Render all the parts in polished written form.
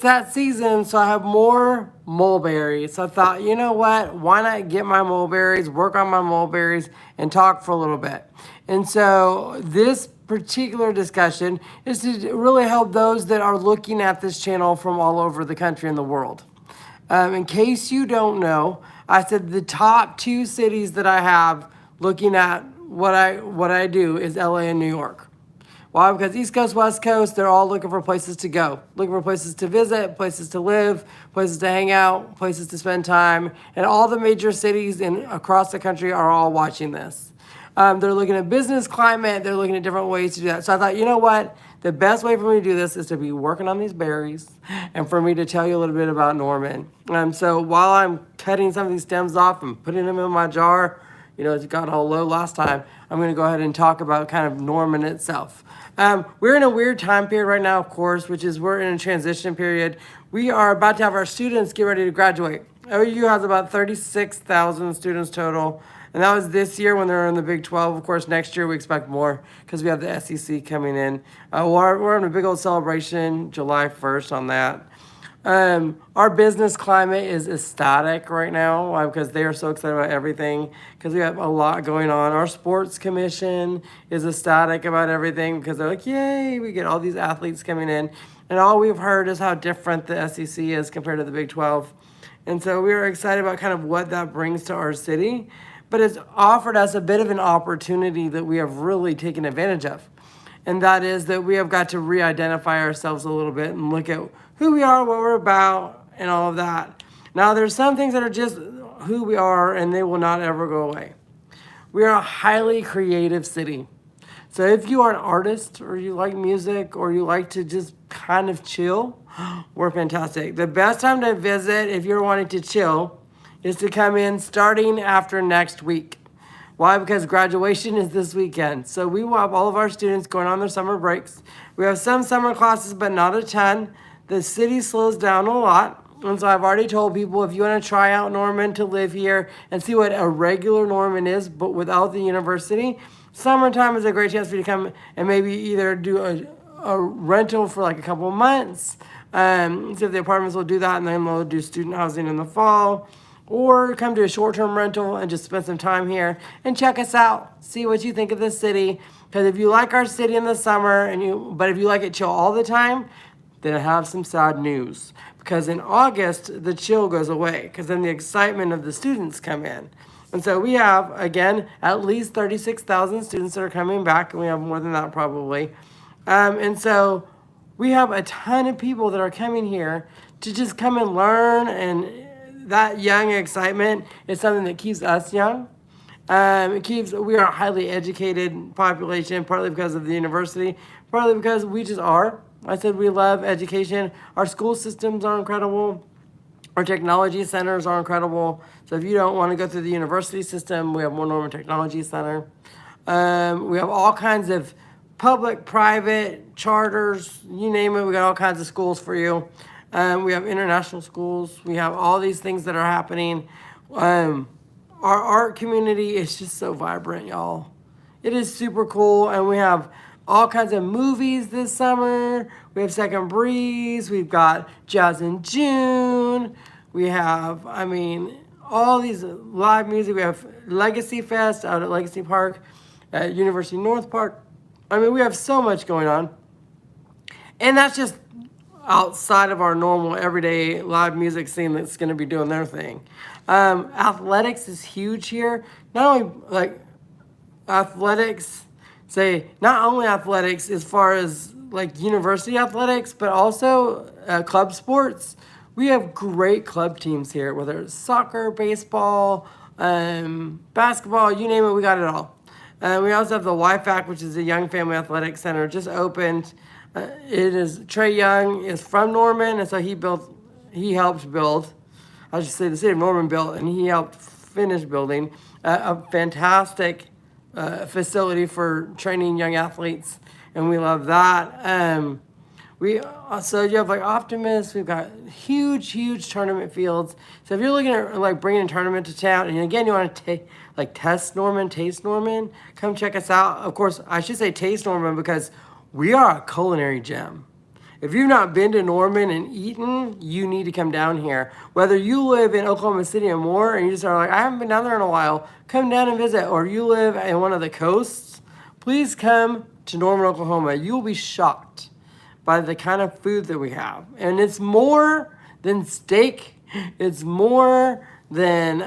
that season, so I have more mulberries. So I thought, you know what? Why not get my mulberries, work on my mulberries, and talk for a little bit? And so this particular discussion is to really help those that are looking at this channel from all over the country and the world. In case you don't know, I said the top two cities that I have looking at what I do is LA and New York. Why? Because East Coast, West Coast, they're all looking for places to go, looking for places to visit, places to live, places to hang out, places to spend time. And all the major cities across the country are all watching this. They're looking at business climate. They're looking at different ways to do that. So I thought, you know what? The best way for me to do this is to be working on these berries and for me to tell you a little bit about Norman. So while I'm cutting some of these stems off and putting them in my jar, it got all low last time, I'm going to go ahead and talk about kind of Norman itself. We're in a weird time period right now, of course, which is we're in a transition period. We are about to have our students get ready to graduate. OU has about 36,000 students total. And that was this year when they're in the Big 12. Of course, next year we expect more because we have the SEC coming in. We're in a big old celebration July 1st on that. Our business climate is ecstatic right now because they are so excited about everything because we have a lot going on. Our sports commission is ecstatic about everything because they're like, yay, we get all these athletes coming in. And all we've heard is how different the SEC is compared to the Big 12. And so we are excited about kind of what that brings to our city. But it's offered us a bit of an opportunity that we have really taken advantage of. And that is that we have got to re-identify ourselves a little bit and look at who we are, what we're about, and all of that. Now, there's some things that are just who we are, and they will not ever go away. We are a highly creative city. So if you are an artist, or you like music, or you like to just kind of chill, we're fantastic. The best time to visit if you're wanting to chill is to come in starting after next week. Why? Because graduation is this weekend. So we will have all of our students going on their summer breaks. We have some summer classes, but not a ton. The city slows down a lot. And so I've already told people if you want to try out Norman to live here and see what a regular Norman is, but without the university, summertime is a great chance for you to come and maybe either do a rental for like a couple of months. See if the apartments will do that, and then they'll do student housing in the fall. Or come to a short-term rental and just spend some time here and check us out. See what you think of the city. Because if you like our city in the summer, but if you like it chill all the time, then I have some sad news. Because in August, the chill goes away. Because then the excitement of the students come in. And so we have, again, at least 36,000 students that are coming back. And we have more than that probably. And so we have a ton of people that are coming here to just come and learn, and that young excitement is something that keeps us young. We are a highly educated population, partly because of the university, partly because we just are. I said we love education. Our school systems are incredible. Our technology centers are incredible. So if you don't want to go through the university system, we have More Norman Technology Center. We have all kinds of public, private, charters, you name it. We got all kinds of schools for you. We have international schools. We have all these things that are happening. Our art community is just so vibrant, y'all. It is super cool. And we have all kinds of movies this summer. We have Second Breeze. We've got Jazz in June. We have, all these live music. We have Legacy Fest out at Legacy Park, at University North Park. We have so much going on. And that's just outside of our normal not live music scene that's going to be doing their thing. Athletics is huge here. Not only athletics as far as university athletics, but also club sports. We have great club teams here, whether it's soccer, baseball, basketball, you name it, we got it all. We also have the YFAC, which is a Young Family Athletic Center, just opened. Trey Young is from Norman, and so he helped build, I should say the city of Norman built, and he helped finish building a fantastic facility for training young athletes, and we love that. So you have Optimus, we've got huge tournament fields. So if you're looking at bringing a tournament to town, and again, you want to taste Norman, come check us out. Of course, I should say taste Norman because we are a culinary gem. If you've not been to Norman and eaten, you need to come down here. Whether you live in Oklahoma City or more, and you just are like, I haven't been down there in a while, come down and visit. Or you live in one of the coasts, please come to Norman, Oklahoma. You will be shocked by the kind of food that we have. And it's more than steak. It's more than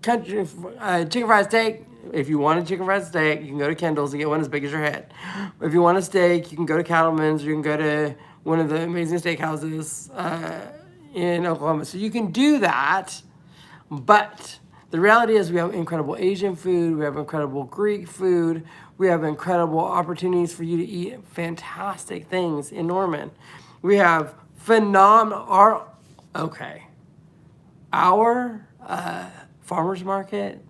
chicken fried steak. If you want a chicken fried steak, you can go to Kendall's and get one as big as your head. If you want a steak, you can go to Cattleman's, or you can go to one of the amazing steakhouses in Oklahoma. So you can do that, but the reality is we have incredible Asian food, we have incredible Greek food, we have incredible opportunities for you to eat fantastic things in Norman. We have phenomenal, our farmer's market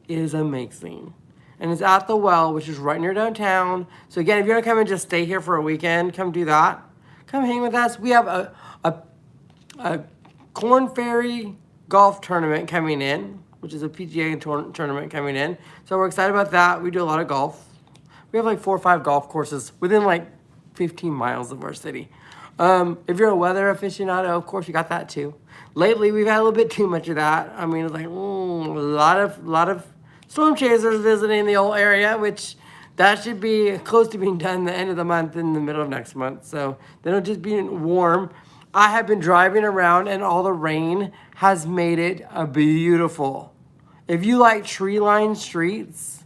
is amazing. And it's at the Well, which is right near downtown. So again, if you're gonna come and just stay here for a weekend, come do that. Come hang with us. We have a Corn Ferry golf tournament coming in, which is a PGA tournament coming in. So we're excited about that. We do a lot of golf. We have like 4 or 5 golf courses within like 15 miles of our city. If you're a weather aficionado, of course you got that too. Lately, we've had a little bit too much of that. I mean, it's like a lot of storm chasers visiting the old area, which that should be close to being done the end of the month and the middle of next month. So they don't just be warm. I have been driving around and all the rain has made it beautiful. If you like tree-lined streets,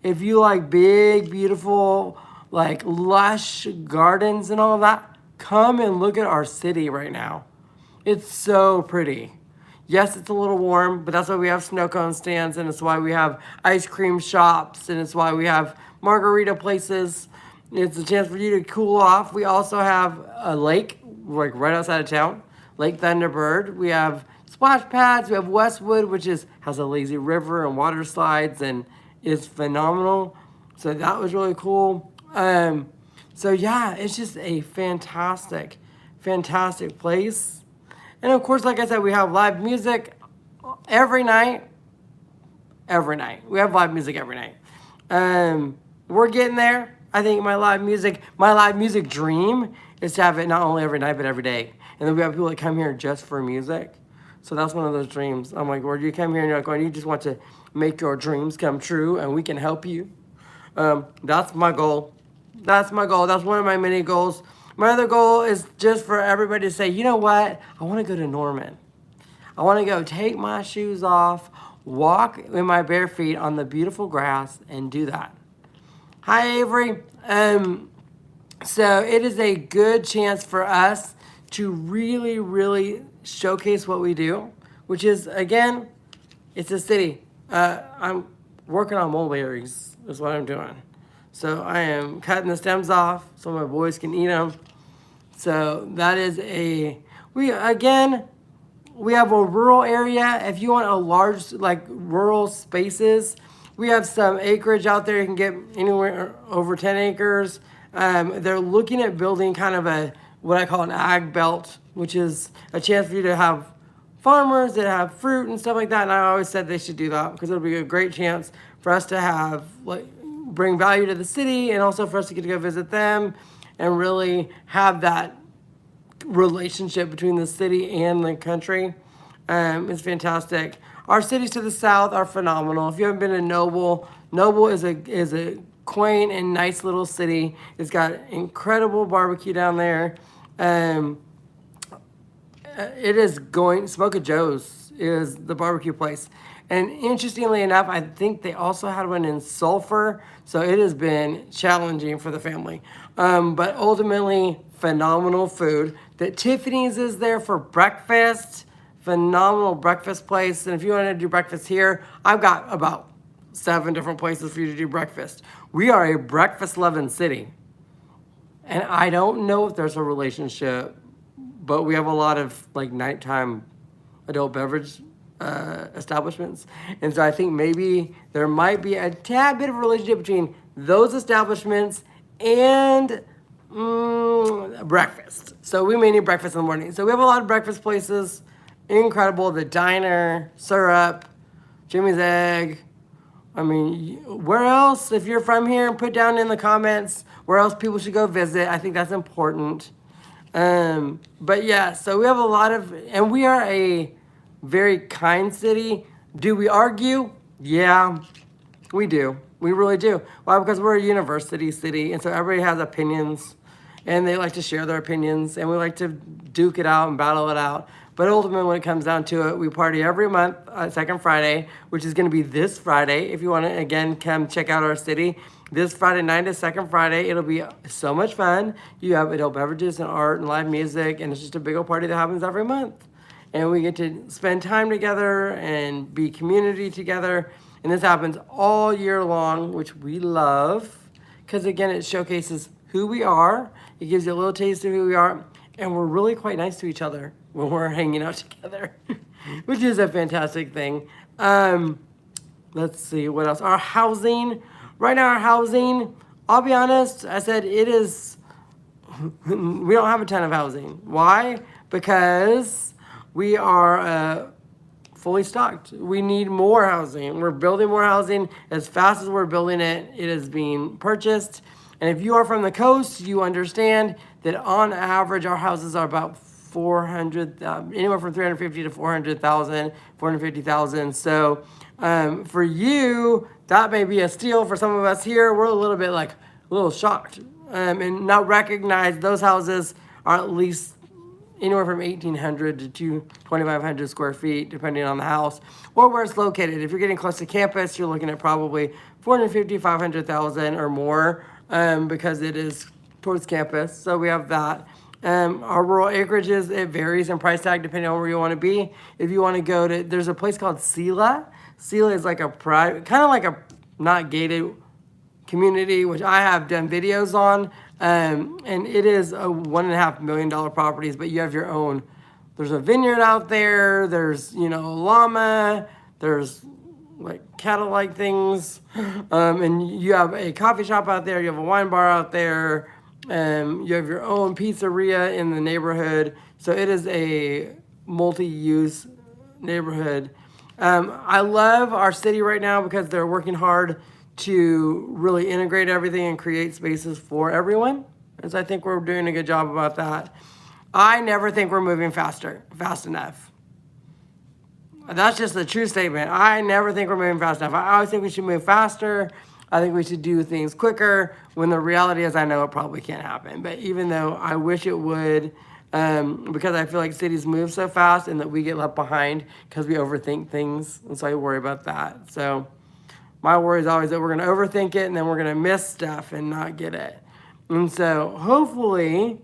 if you like big, beautiful, like lush gardens and all of that, come and look at our city right now. It's so pretty. Yes, it's a little warm, but that's why we have snow cone stands, and it's why we have ice cream shops, and it's why we have margarita places. It's a chance for you to cool off. We also have a lake, like right outside of town, Lake Thunderbird. We have splash pads. We have Westwood, which has a lazy river and water slides, and is phenomenal. So that was really cool. So yeah, it's just a fantastic, fantastic place. And of course, like I said, we have live music every night. Every night. We have live music every night. We're getting there. I think my live music dream is to have it not only every night, but every day. And then we have people that come here just for music. So that's one of those dreams. I'm like, Lord, you come here and you're like, you just want to make your dreams come true, and we can help you. That's my goal. That's my goal. That's one of my many goals. My other goal is just for everybody to say, you know what? I want to go to Norman. I want to go take my shoes off, walk in my bare feet on the beautiful grass, and do that. Hi, Avery. So it is a good chance for us to really, really showcase what we do, which is, again, it's a city. I'm working on mulberries is what I'm doing. So I am cutting the stems off so my boys can eat them. So that is we have a rural area. If you want a large, like rural spaces, we have some acreage out there. You can get anywhere over 10 acres. They're looking at building kind of what I call an ag belt, which is a chance for you to have farmers that have fruit and stuff like that. And I always said they should do that because it'll be a great chance for us to have, bring value to the city, and also for us to get to go visit them and really have that relationship between the city and the country. It's fantastic. Our cities to the south are phenomenal. If you haven't been to Noble, Noble is a quaint and nice little city. It's got incredible barbecue down there. Smoke of Joe's is the barbecue place. And interestingly enough, I think they also had one in Sulphur. So it has been challenging for the family. But ultimately, phenomenal food. The Tiffany's is there for breakfast. Phenomenal breakfast place. And if you want to do breakfast here, I've got about 7 different places for you to do breakfast. We are a breakfast-loving city. And I don't know if there's a relationship, but we have a lot of nighttime adult beverage establishments. And so I think maybe there might be a tad bit of a relationship between those establishments and breakfast. So we may need breakfast in the morning. So we have a lot of breakfast places. Incredible. The Diner, Syrup, Jimmy's Egg, I mean, where else, if you're from here, put down in the comments where else people should go visit. I think that's important. But yeah, so we have a lot of, and we are a very kind city. Do we argue? Yeah, we do. We really do. Why? Because we're a university city, and so everybody has opinions, and they like to share their opinions, and we like to duke it out and battle it out. But ultimately, when it comes down to it, we party every month, second Friday, which is going to be this Friday. If you want to, again, come check out our city. This Friday night is second Friday. It'll be so much fun. You have adult beverages and art and live music, and it's just a big old party that happens every month. And we get to spend time together and be community together. And this happens all year long, which we love. Because again, it showcases who we are. It gives you a little taste of who we are. And we're really quite nice to each other when we're hanging out together, which is a fantastic thing. Let's see, what else? Our housing. Right now, our housing, I'll be honest, I said it is, we don't have a ton of housing. Why? Because we are fully stocked. We need more housing. We're building more housing. As fast as we're building it, it is being purchased. And if you are from the coast, you understand that on average, our houses are about 400, anywhere from 350 to 400,000, 450,000. So for you, that may be a steal. For some of us here, we're a little bit like, a little shocked and not recognize those houses are at least anywhere from 1,800 to 2,500 square feet, depending on the house or where it's located. If you're getting close to campus, you're looking at probably 450, 500,000 or more because it is towards campus. So we have that. Our rural acreages, it varies in price tag depending on where you want to be. If you want to go to, there's a place called Sela. Sela is like a private, kind of like a not gated community, which I have done videos on. And it is a $1.5 million properties, but you have your own. There's a vineyard out there. There's, llama. There's like cattle-like things. And you have a coffee shop out there. You have a wine bar out there. You have your own pizzeria in the neighborhood. So it is a multi-use neighborhood. I love our city right now because they're working hard to really integrate everything and create spaces for everyone. And so I think we're doing a good job about that. I never think we're moving fast enough. That's just a true statement. I never think we're moving fast enough. I always think we should move faster. I think we should do things quicker, when the reality is I know it probably can't happen. But even though I wish it would, because I feel like cities move so fast and that we get left behind because we overthink things. And so I worry about that. So my worry is always that we're going to overthink it and then we're going to miss stuff and not get it. And so hopefully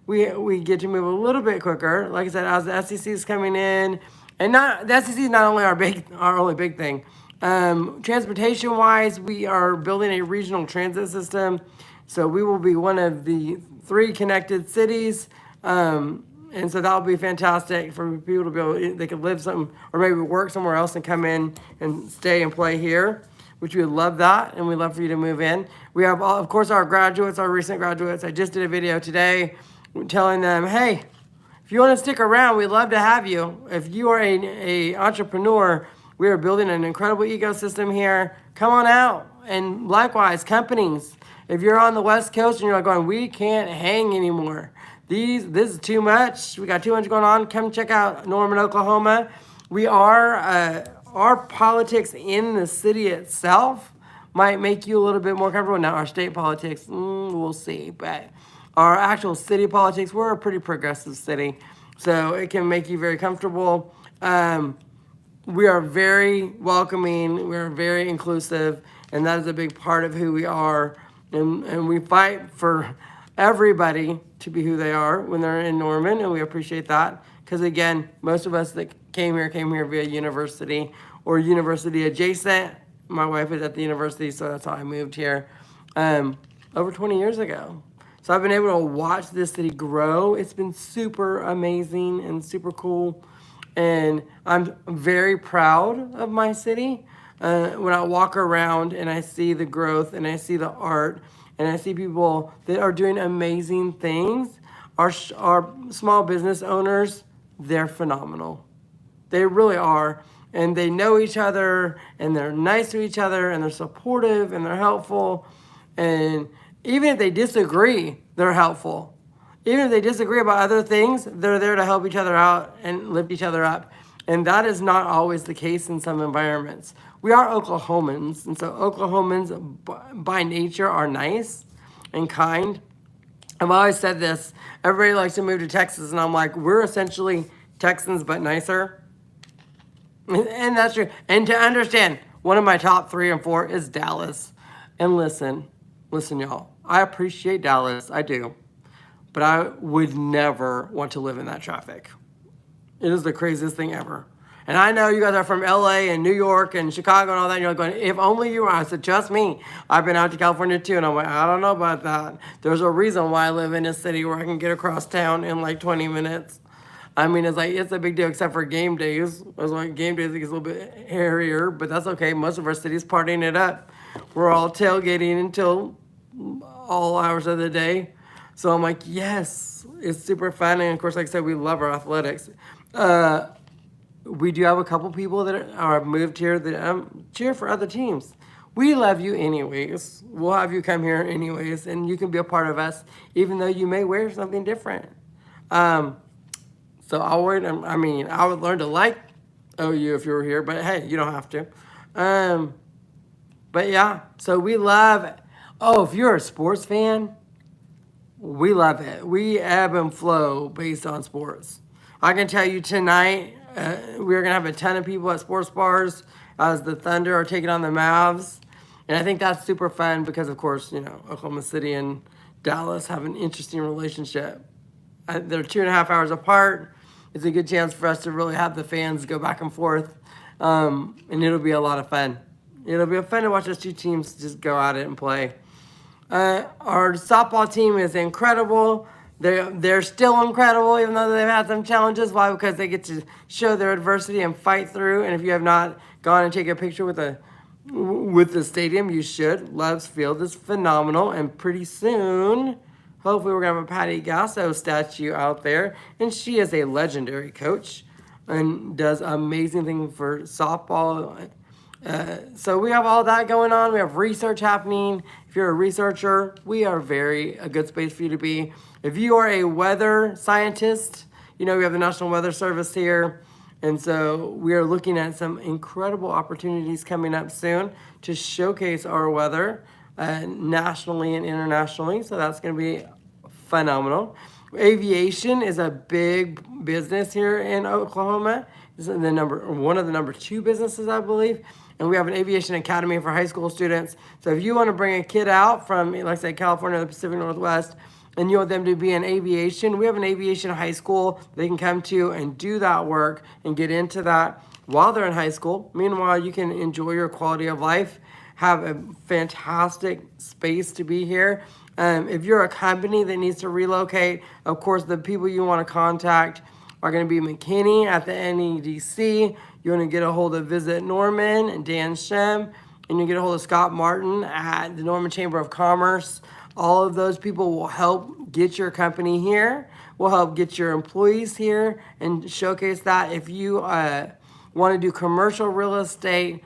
we get to move a little bit quicker. Like I said, as the SEC is coming in, and the SEC is not only our only big thing. Transportation wise, we are building a regional transit system. So we will be one of the 3 connected cities. And so that'll be fantastic for people to be able, they could live some, or maybe work somewhere else and come in and stay and play here, which we would love that. And we'd love for you to move in. We have, of course, our graduates, our recent graduates. I just did a video today telling them, hey, if you want to stick around, we'd love to have you. If you are a entrepreneur, we are building an incredible ecosystem here. Come on out. And likewise, companies, if you're on the West Coast and you're like going, we can't hang anymore. This is too much. We got too much going on. Come check out Norman, Oklahoma. We are, our politics in the city itself might make you a little bit more comfortable. Now, our state politics, we'll see. But our actual city politics, we're a pretty progressive city. So it can make you very comfortable. We are very welcoming. We are very inclusive. And that is a big part of who we are. And we fight for everybody to be who they are when they're in Norman, and we appreciate that. Because again, most of us that came here via university or university adjacent. My wife is at the university, so that's how I moved here over 20 years ago. So I've been able to watch this city grow. It's been super amazing and super cool. And I'm very proud of my city. When I walk around and I see the growth and I see the art and I see people that are doing amazing things, our small business owners, they're phenomenal. They really are. and they know each other, and they're nice to each other, and they're supportive, and they're helpful. And even if they disagree, they're helpful. Even if they disagree about other things, they're there to help each other out and lift each other up. And that is not always the case in some environments. We are Oklahomans, and so Oklahomans by nature are nice and kind. I've always said this. Everybody likes to move to Texas, and I'm like, we're essentially Texans but nicer. And that's true. And to understand, one of my top 3 and 4 is Dallas. And listen, y'all. I appreciate Dallas. I do. But I would never want to live in that traffic. It is the craziest thing ever. And I know you guys are from LA and New York and Chicago and all that. And you're going, if only you were. I said, just me. I've been out to California too. And I'm like, I don't know about that. There's a reason why I live in a city where I can get across town in like 20 minutes. I mean, it's a big deal except for game days. I was like, game days gets a little bit hairier, but that's okay. Most of our city's partying it up. We're all tailgating until all hours of the day. So I'm like, yes, it's super fun. And of course, like I said, we love our athletics. We do have a couple people that are moved here that cheer for other teams. We love you anyways. We'll have you come here anyways, and you can be a part of us, even though you may wear something different. So I would learn to like OU if you were here, but hey, you don't have to. But yeah, so we love, if you're a sports fan, we love it. We ebb and flow based on sports. I can tell you tonight, we're going to have a ton of people at sports bars as the Thunder are taking on the Mavs. And I think that's super fun because, of course, Oklahoma City and Dallas have an interesting relationship. They're 2.5 hours apart. It's a good chance for us to really have the fans go back and forth. And it'll be a lot of fun. It'll be fun to watch those two teams just go at it and play. Our softball team is incredible. They're still incredible, even though they've had some challenges. Why? Because they get to show their adversity and fight through. And if you have not gone and taken a picture with the stadium, you should. Love's Field is phenomenal. And pretty soon, hopefully, we're going to have a Patty Gasso statue out there. And she is a legendary coach and does amazing things for softball. So we have all that going on. We have research happening. If you're a researcher, we are a good space for you to be. If you are a weather scientist, we have the National Weather Service here. And so we are looking at some incredible opportunities coming up soon to showcase our weather nationally and internationally. So that's going to be phenomenal. Aviation is a big business here in Oklahoma. This is one of the number 2 businesses, I believe. And we have an aviation academy for high school students. So if you want to bring a kid out from, like I said, California or the Pacific Northwest, and you want them to be in aviation, we have an aviation high school they can come to and do that work and get into that while they're in high school. Meanwhile, you can enjoy your quality of life, have a fantastic space to be here. If you're a company that needs to relocate, of course, the people you want to contact are going to be McKinney at the NEDC. You want to get a hold of Visit Norman and Dan Shem, and you get a hold of Scott Martin at the Norman Chamber of Commerce. All of those people will help get your company here, will help get your employees here, and showcase that. If you want to do commercial real estate,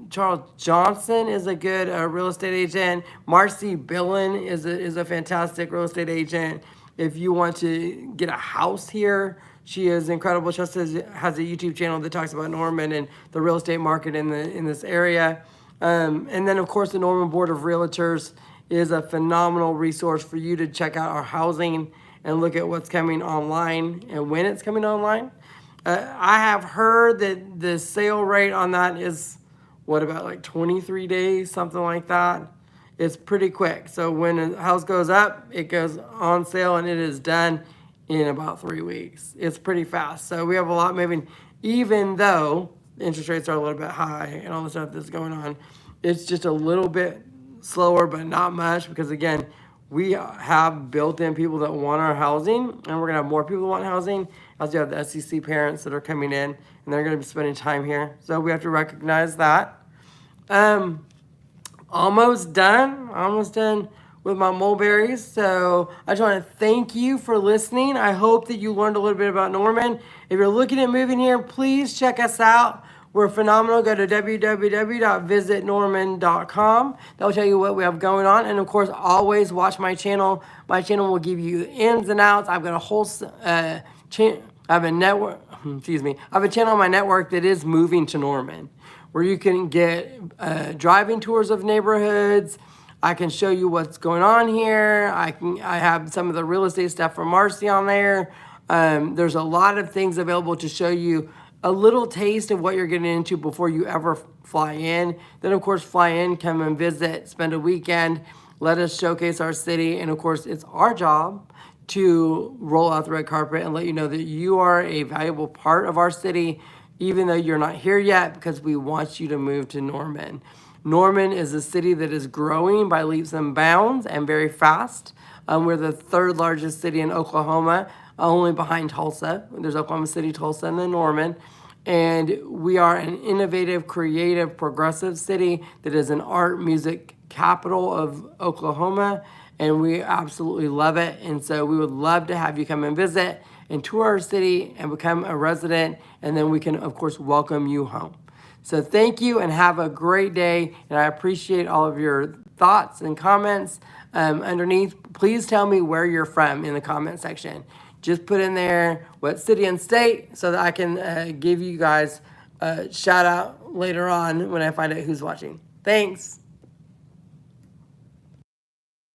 Charles Johnson is a good real estate agent. Marcy Billen is a fantastic real estate agent. If you want to get a house here, she is incredible. She has a YouTube channel that talks about Norman and the real estate market in this area. And then, of course, the Norman Board of Realtors is a phenomenal resource for you to check out our housing and look at what's coming online and when it's coming online. I have heard that the sale rate on that is, about like 23 days, something like that. It's pretty quick. So when a house goes up, it goes on sale and it is done in about 3 weeks. It's pretty fast. So we have a lot moving, even though the interest rates are a little bit high and all the stuff that's going on. It's just a little bit slower, but not much, because again, we have built-in people that want our housing, and we're gonna have more people that want housing, as you have the SEC parents that are coming in, and they're gonna be spending time here. So we have to recognize that. Almost done with my mulberries. So I just want to thank you for listening. I hope that you learned a little bit about Norman. If you're looking at moving here, please check us out. We're phenomenal. Go to www.visitnorman.com. That'll tell you what we have going on. And of course, always watch my channel. My channel will give you ins and outs. I've got a whole I have a network, excuse me. I have a channel on my network that is moving to Norman, where you can get driving tours of neighborhoods. I can show you what's going on here. I have some of the real estate stuff from Marcy on there. There's a lot of things available to show you a little taste of what you're getting into before you ever fly in. Then, of course, fly in, come and visit, spend a weekend, let us showcase our city. And, of course, it's our job to roll out the red carpet and let you know that you are a valuable part of our city, even though you're not here yet, because we want you to move to Norman. Norman is a city that is growing by leaps and bounds and very fast. We're the third largest city in Oklahoma, only behind Tulsa. There's Oklahoma City, Tulsa, and then Norman. And we are an innovative, creative, progressive city that is an art, music capital of Oklahoma. And we absolutely love it. And so we would love to have you come and visit and tour our city and become a resident. And then we can, of course, welcome you home. So thank you and have a great day. And I appreciate all of your thoughts and comments underneath. Please tell me where you're from in the comment section. Just put in there what city and state so that I can give you guys a shout out later on when I find out who's watching. Thanks.